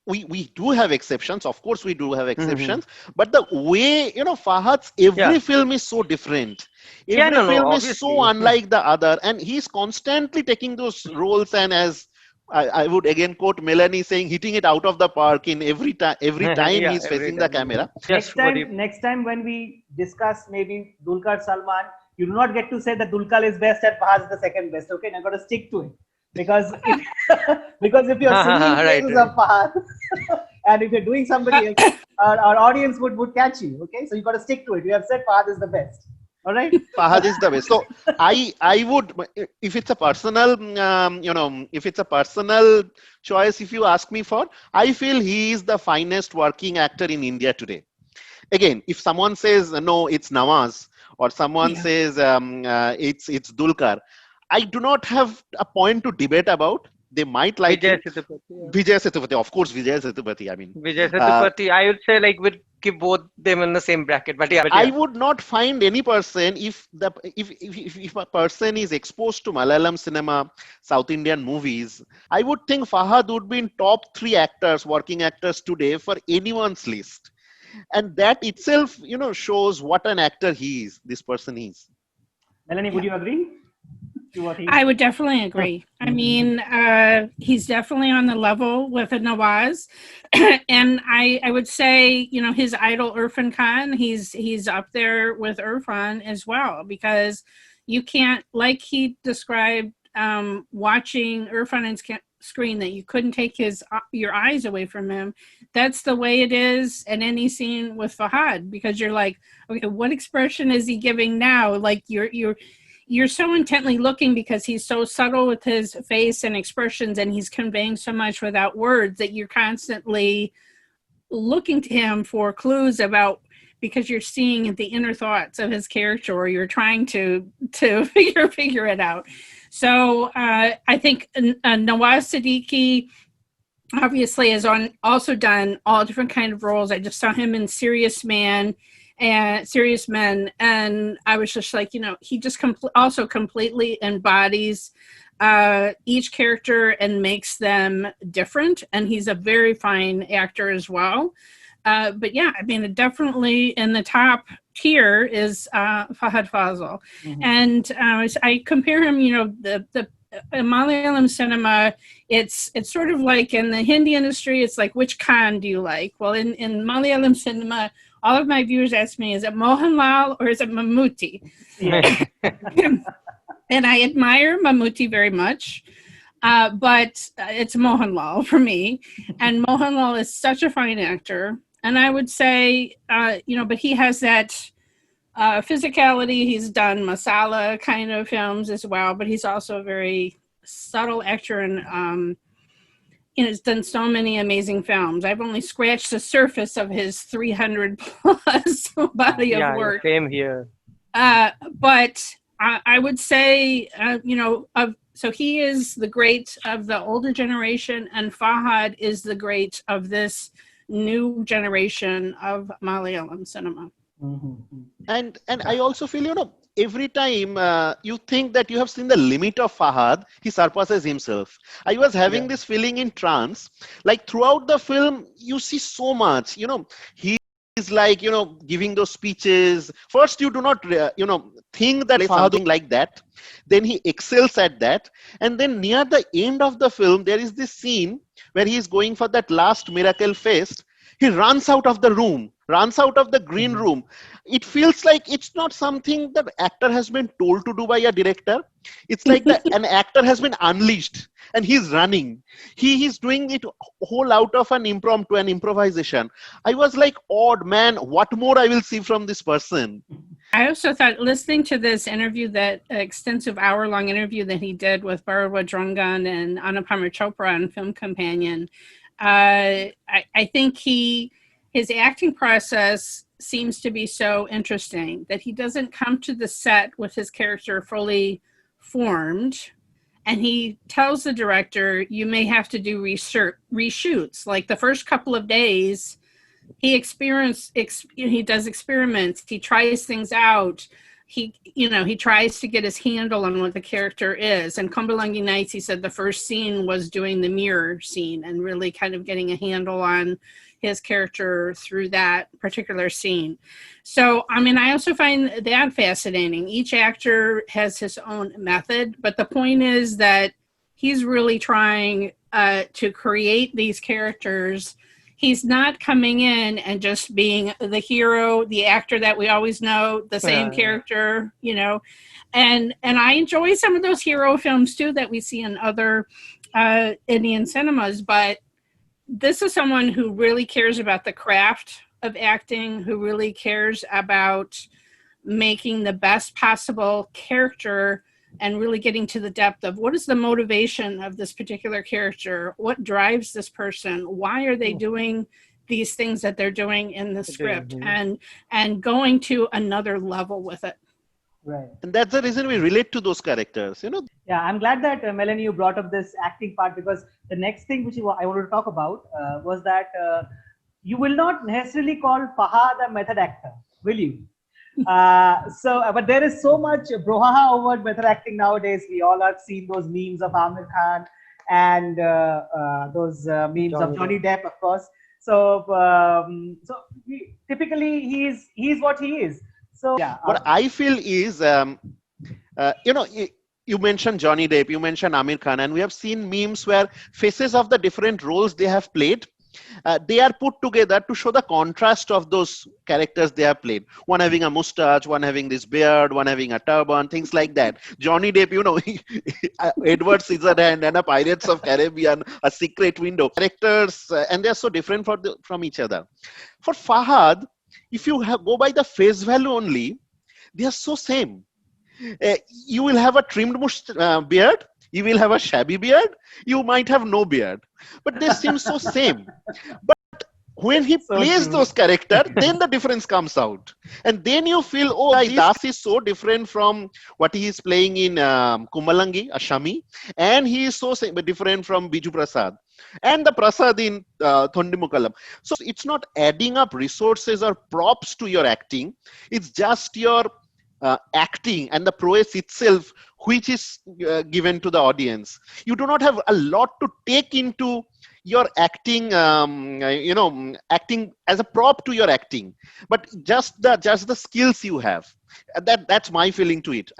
We do have exceptions, of course we do have exceptions, but the way Fahaad's every film is so different. Every film is so unlike the other, and he's constantly taking those roles, and as I would again quote Melanie saying, hitting it out of the park in every time he's facing the camera. Next time when we discuss maybe Dulquer Salmaan, you do not get to say that Dulquer is best and Fahaad is the second best. Okay, now got to stick to it. Because if you're singing praises of Fahaad and if you're doing somebody else, our audience would catch you. Okay, so you got to stick to it. You have said Fahaad is the best. All right, Fahaad is the best. So I would, if it's a personal if it's a personal choice, if you ask me for, I feel he is the finest working actor in India today. Again, if someone says no, it's Nawaz, or someone says it's Dulquer, I do not have a point to debate about. They might like Vijay Sethupathi, of course, Vijay Sethupathi. I mean, Vijay Sethupathi, I would say like we'd keep both them in the same bracket. But I would not find any person if a person is exposed to Malayalam cinema, South Indian movies, I would think Fahaad would be in top 3 working actors today for anyone's list, and that itself, shows what an actor this person is. Melanie, would you agree to what he? I would definitely agree. I mean, he's definitely on the level with a Nawaz, and I would say, you know, his idol Irfan Khan, he's up there with Irfan as well, because you can't, like he described, watching Irfan on screen, that you couldn't take your eyes away from him. That's the way it is in any scene with Fahaad, because you're like, okay, what expression is he giving now? Like you're so intently looking, because he's so subtle with his face and expressions, and he's conveying so much without words, that you're constantly looking to him for clues about, because you're seeing the inner thoughts of his character, or you're trying to figure it out. So I think Nawaz Siddiqui obviously has also done all different kind of roles. I just saw him in Serious Men, and I was just like, you know, he just also completely embodies each character and makes them different, and he's a very fine actor as well. But yeah, I mean, definitely in the top tier is Fahadh Faasil. And I compare him, you know, the Malayalam cinema, it's sort of like in the Hindi industry, it's like, which Khan do you like? Well, in Malayalam cinema, all of my viewers ask me, is it Mohanlal or is it Mammootty? Yeah. And I admire Mammootty very much, but it's Mohanlal for me. And Mohanlal is such a fine actor. And I would say, you know, but he has that physicality. He's done masala kind of films as well, but he's also a very subtle actor, and you know, has done so many amazing films. I've only scratched the surface of his 300 plus body of work. Same here. But I would say, you know, so he is the great of the older generation, and Fahaad is the great of this new generation of Malayalam cinema. And I also feel, you know, every time you think that you have seen the limit of Fahaad, he surpasses himself. I was having this feeling in trance, like throughout the film, you see so much, you know, he's like, you know, giving those speeches. First, you do not, you know, think that something like that. Then he excels at that. And then near the end of the film, there is this scene where he is going for that last miracle feast. He runs out of the room, runs out of the green room. It feels like it's not something that actor has been told to do by a director. It's like an actor has been unleashed and he's running. He's doing it whole out of an impromptu, an improvisation. I was like, odd man, what more I will see from this person? I also thought, listening to this interview, that extensive hour-long interview that he did with Bharadwaj Rangan and Anupama Chopra on Film Companion, I think his acting process seems to be so interesting that he doesn't come to the set with his character fully formed, and he tells the director, you may have to do reshoots. Like the first couple of days, he does experiments, he tries things out, he tries to get his handle on what the character is. And Kumbalangi Nights, he said the first scene was doing the mirror scene and really kind of getting a handle on his character through that particular scene. So, I mean, I also find that fascinating. Each actor has his own method, but the point is that he's really trying to create these characters. He's not coming in and just being the hero, the actor that we always know, the same character, you know. And I enjoy some of those hero films too that we see in other Indian cinemas, but this is someone who really cares about the craft of acting, who really cares about making the best possible character and really getting to the depth of what is the motivation of this particular character, what drives this person, why are they doing these things that they're doing in the script, and going to another level with it. Right. And that's the reason we relate to those characters, you know. Yeah, I'm glad that Melanie, you brought up this acting part, because the next thing which I wanted to talk about was that you will not necessarily call Fahaad a method actor, will you? But there is so much brouhaha over method acting nowadays. We all have seen those memes of Aamir Khan and those memes of Johnny Depp, of course. So typically he's what he is. So yeah. What I feel is You mentioned Johnny Depp, you mentioned Aamir Khan, and we have seen memes where faces of the different roles they have played, they are put together to show the contrast of those characters they have played. One having a mustache, one having this beard, one having a turban, things like that. Johnny Depp, Edward Scissorhand and a Pirates of Caribbean, a Secret Window. Characters, and they are so different from each other. For Fahaad, if you go by the face value only, they are so same. You will have a trimmed beard, you will have a shabby beard, you might have no beard, but they seem so same. But when he plays those characters, then the difference comes out, and then you feel, oh, this is so different from what he is playing in Kumalangi, Ashami, and he is so different from Biju Prasad and the Prasad in Thondimukalam. So it's not adding up resources or props to your acting, it's just your acting and the prowess itself which is given to the audience. You do not have a lot to take into your acting, acting as a prop to your acting, but just the skills you have. That's my feeling to it.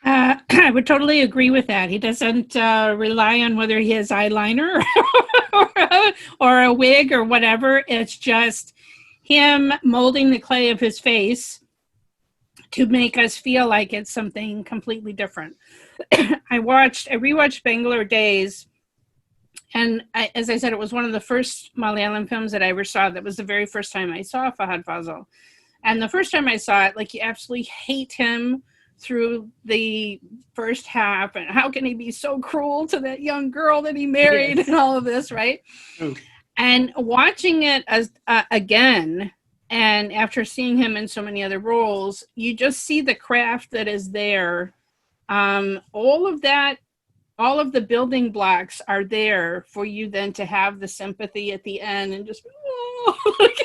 I would totally agree with that. He doesn't rely on whether he has eyeliner or a wig or whatever. It's just him molding the clay of his face to make us feel like it's something completely different. I rewatched Bangalore Days, and as I said, it was one of the first Malayalam films that I ever saw. That was the very first time I saw Fahadh Faasil. And the first time I saw it, like, you absolutely hate him through the first half, and how can he be so cruel to that young girl that he married, yes, and all of this, right? True. And watching it as again, and after seeing him in so many other roles, you just see the craft that is there. All of the building blocks are there for you then to have the sympathy at the end and just,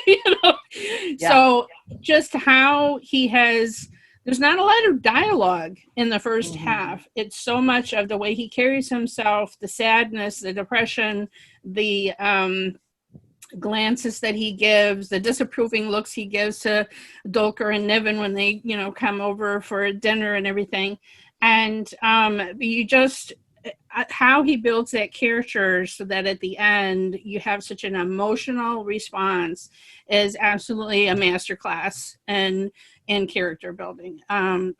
Yeah. So just how he has, there's not a lot of dialogue in the first half. It's so much of the way he carries himself, the sadness, the depression, the glances that he gives, the disapproving looks he gives to Dulquer and Nivin when they, come over for dinner and everything. And you just, how he builds that character so that at the end you have such an emotional response is absolutely a masterclass in character building.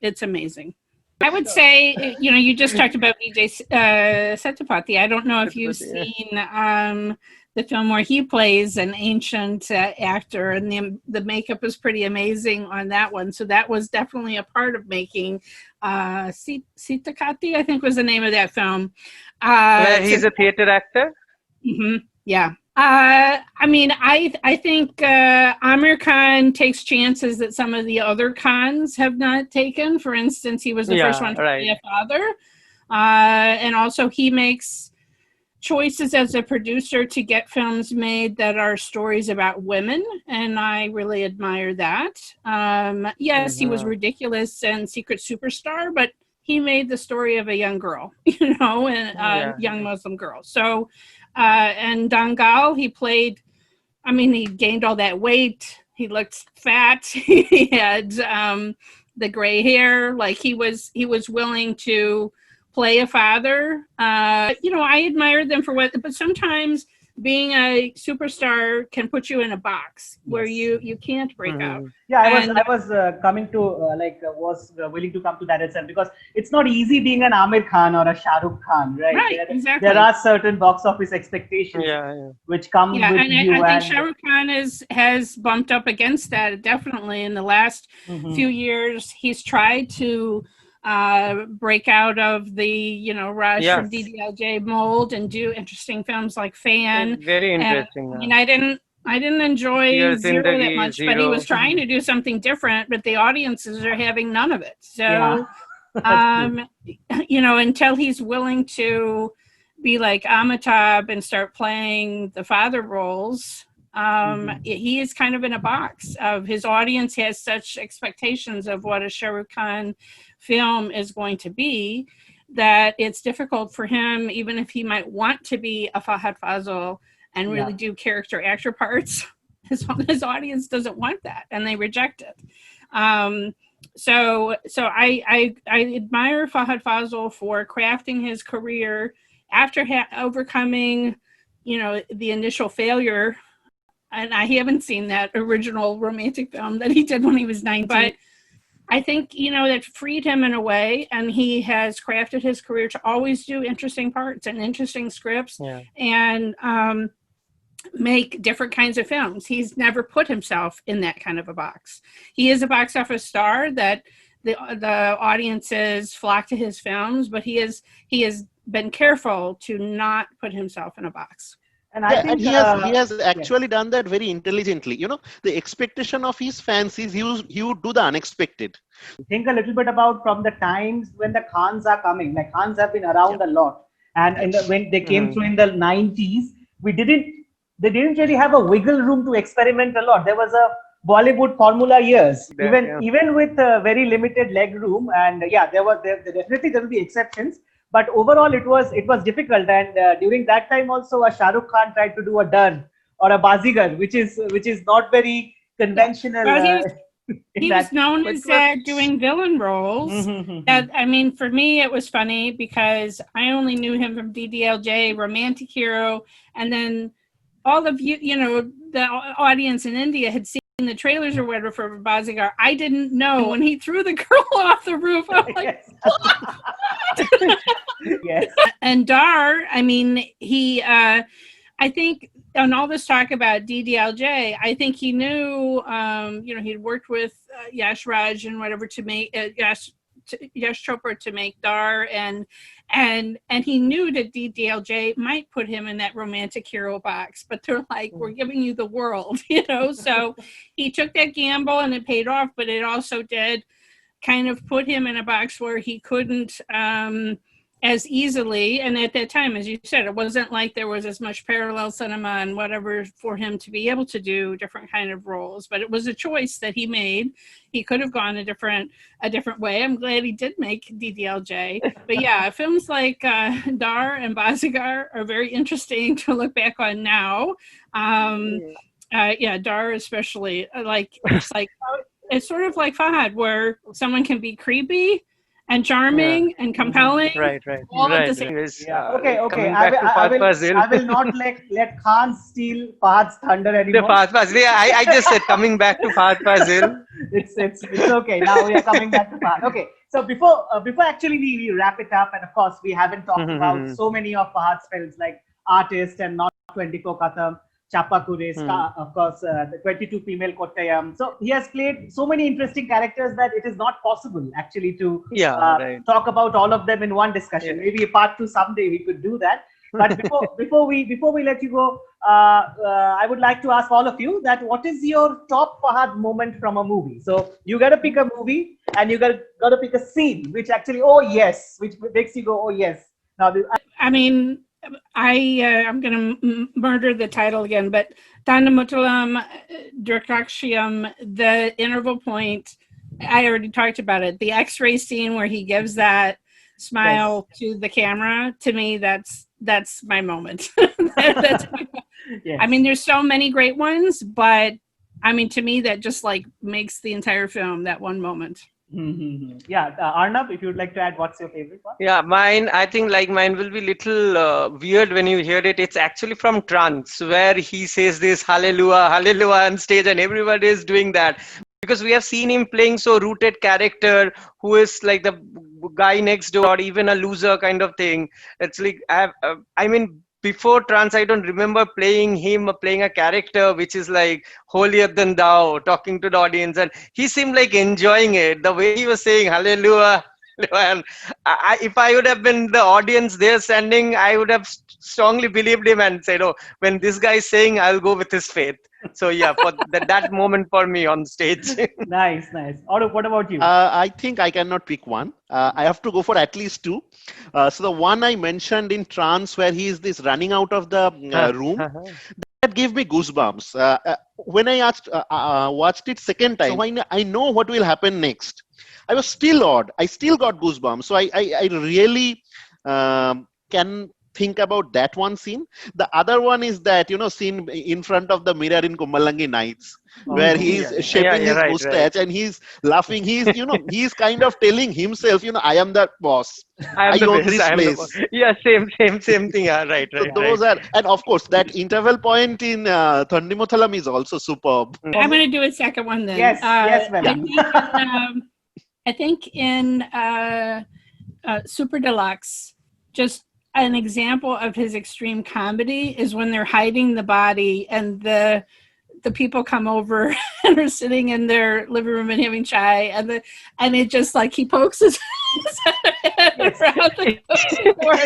It's amazing. I would say, you just talked about Vijay Sethupathi. I don't know if you've seen the film where he plays an ancient actor, and the makeup is pretty amazing on that one. So that was definitely a part of making Sitakati, I think was the name of that film. Where he's a theater actor? Mm-hmm, yeah. I think Aamir Khan takes chances that some of the other Khans have not taken. For instance, he was the first one to be a father. And also he makes choices as a producer to get films made that are stories about women, and I really admire that. Yes, he was ridiculous in Secret Superstar, but he made the story of a young girl, and a young Muslim girl. So, and Dangal, he played, he gained all that weight. He looked fat. He had the gray hair. Like he was willing to play a father. I admire them for but sometimes being a superstar can put you in a box where you can't break out. Yeah, I was coming to was willing to come to that itself, because it's not easy being an Aamir Khan or a Shah Rukh Khan, right? Right, exactly. There are certain box office expectations which come with you. I think Shah Rukh Khan has bumped up against that definitely in the last few years. He's tried to break out of the Raj from DDLJ mold and do interesting films like Fan. It's very interesting. I didn't enjoy Zero that much, but he was trying to do something different, but the audiences are having none of it. So until he's willing to be like Amitabh and start playing the father roles, he is kind of in a box of his audience has such expectations of what a Shah Rukh Khan film is going to be that it's difficult for him, even if he might want to be a Fahadh Faasil and really do character actor parts. His audience doesn't want that, and they reject it. I admire Fahadh Faasil for crafting his career after overcoming, the initial failure. And I haven't seen that original romantic film that he did when he was 19, but I think, that freed him in a way, and he has crafted his career to always do interesting parts and interesting scripts and make different kinds of films. He's never put himself in that kind of a box. He is a box office star that the audiences flock to his films, but he has been careful to not put himself in a box. And I think he has actually done that very intelligently. The expectation of his fans is he would do the unexpected. Think a little bit about from the times when the Khans are coming. Like Khans have been around a lot, and when they came through in the 90s, they didn't really have a wiggle room to experiment a lot. There was a Bollywood formula years, even with very limited leg room, and there definitely there will be exceptions. But overall, it was difficult, and during that time also, a Shah Rukh Khan tried to do a Dar or a Bazigar, which is not very conventional. Well, he was known as doing villain roles. For me, it was funny because I only knew him from DDLJ, romantic hero, and then all of the audience in India had seen the trailers or whatever for Bazigar. I didn't know when he threw the girl off the roof. I'm like, yes. And Dar, he, I think, on all this talk about DDLJ, I think he knew, he'd worked with Yash Raj and whatever to make Yash Chopra to make Dar, and he knew that DDLJ might put him in that romantic hero box, but they're like, we're giving you the world, so he took that gamble and it paid off, but it also did kind of put him in a box where he couldn't as easily. And at that time, as you said, it wasn't like there was as much parallel cinema and whatever for him to be able to do different kind of roles, but it was a choice that he made. He could have gone a different way. I'm glad he did make DDLJ. But films like Dar and Bazigar are very interesting to look back on now. Dar especially, it's sort of like Fahaad, where someone can be creepy and charming and compelling. Right. All at the same. Okay. I will not let Khan steal Fahad's thunder anymore. Fahadh Faasil. I just said coming back to Fahadh Faasil. It's okay. Now we are coming back to Fahad. Okay. So before actually we wrap it up, and of course we haven't talked about so many of Fahad's films like Artist and Not 24 Katham, Chapakure, of course, the 22 Female Kottayam. So he has played so many interesting characters that it is not possible actually to talk about all of them in one discussion. Maybe a part 2 someday we could do that. But before we let you go, I would like to ask all of you that what is your top Fahad moment from a movie? So you got to pick a movie and you got to pick a scene which actually which makes you go oh yes. Now I'm going to murder the title again, but Tanamutalam Drakshiyam, the interval point, I already talked about it. The X-ray scene where he gives that smile to the camera, to me, that's my moment. That's my, there's so many great ones, but to me, that just makes the entire film, that one moment. Arnab, if you would like to add, what's your favorite one? I think mine will be little weird when you hear it. It's actually from Trance, where he says this hallelujah, hallelujah on stage, and everybody is doing that. Because we have seen him playing so rooted character who is like the guy next door, or even a loser kind of thing. It's like, before Trance, I don't remember playing a character which is like holier than thou, talking to the audience, and he seemed like enjoying it. The way he was saying hallelujah, and if I would have been the audience there standing, I would have strongly believed him and said, "Oh, when this guy is saying, I'll go with his faith." So for that moment for me on stage. Nice. Arup, what about you? I think I cannot pick one. I have to go for at least 2. So the one I mentioned in Trance, where he is this running out of the room, that gave me goosebumps. When I watched it second time, so I know what will happen next. I was still awed. I still got goosebumps. So I really can think about that one scene. The other one is that, scene in front of the mirror in Kumbalangi Nights, where he's shaping his right. mustache and he's laughing. He's, he's kind of telling himself, I am the boss. I am I the own best. this I am the place. boss. Yeah, same thing. Yeah, right. So those are, and of course, that interval point in Thondimothalam is also superb. I'm going to do a second one then. Yes, Melanie. I think in Super Deluxe, just an example of his extreme comedy is when they're hiding the body and the people come over and are sitting in their living room and having chai, and it just like he pokes his head around the board.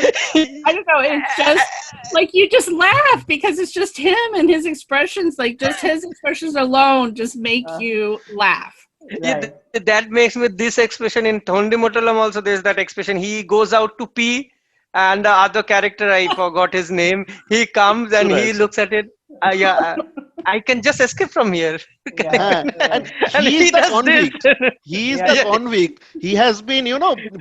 I don't know, it's just like you just laugh because it's just him and his expressions, like just his expressions alone just make you laugh. Yeah, that makes me this expression in Thondimothalam also. There's that expression. He goes out to pee, and the other character, I forgot his name. He comes and he looks at it. I can just escape from here. And he is the convict. He is the convict. He has been,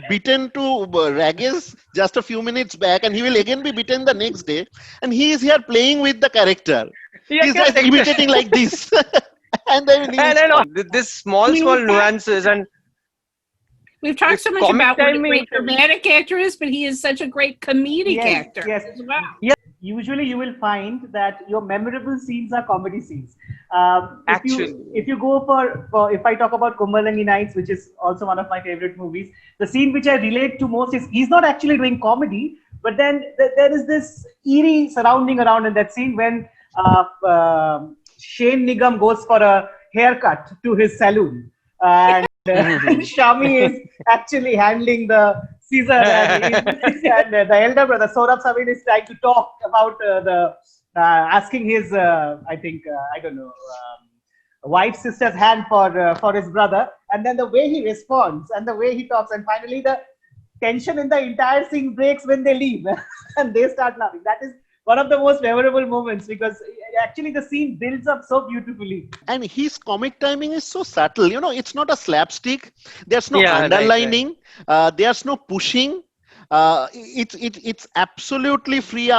beaten to rags just a few minutes back, and he will again be beaten the next day. And he is here playing with the character. He's just imitating like this. And then this small nuances, and we've talked so much about what a great dramatic actor is, but he is such a great comedic actor as well. Yeah. Usually you will find that your memorable scenes are comedy scenes. If you go for if I talk about Kumbalangi Nights, which is also one of my favorite movies, the scene which I relate to most is he's not actually doing comedy, but then there is this eerie surrounding around in that scene when Shane Nigam goes for a haircut to his salon, and Shami is actually handling the Caesar, and the elder brother Saurabh Savin is trying to talk about asking his wife's sister's hand for his brother, and then the way he responds and the way he talks, and finally the tension in the entire scene breaks when they leave and they start laughing. That is one of the most memorable moments because actually the scene builds up so beautifully. And his comic timing is so subtle. It's not a slapstick. There's no underlining. There's no pushing. It's absolutely free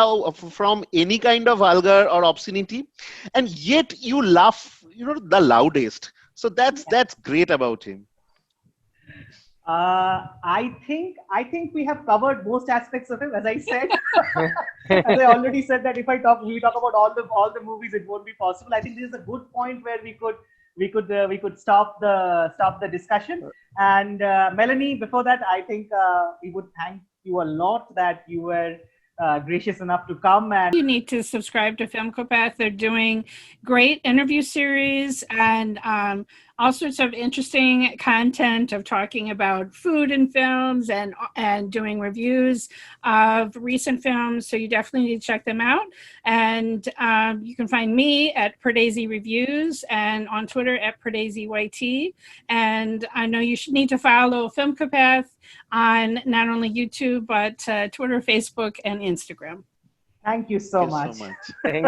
from any kind of vulgar or obscenity, and yet you laugh, the loudest. So that's great about him. I think we have covered most aspects of him. As I said, as I already said that if we talk about all the movies, it won't be possible. I think this is a good point where we could stop the discussion. And Melanie, before that, I think we would thank you a lot that you were gracious enough to come. And you need to subscribe to Filmkopath. They're doing great interview series and all sorts of interesting content of talking about food and films and doing reviews of recent films. So you definitely need to check them out. And you can find me at Pardesi Reviews and on Twitter at PardeziYT. And I know you should need to follow Filmkopath on not only YouTube, but Twitter, Facebook, and Instagram. Thank you so much. Thank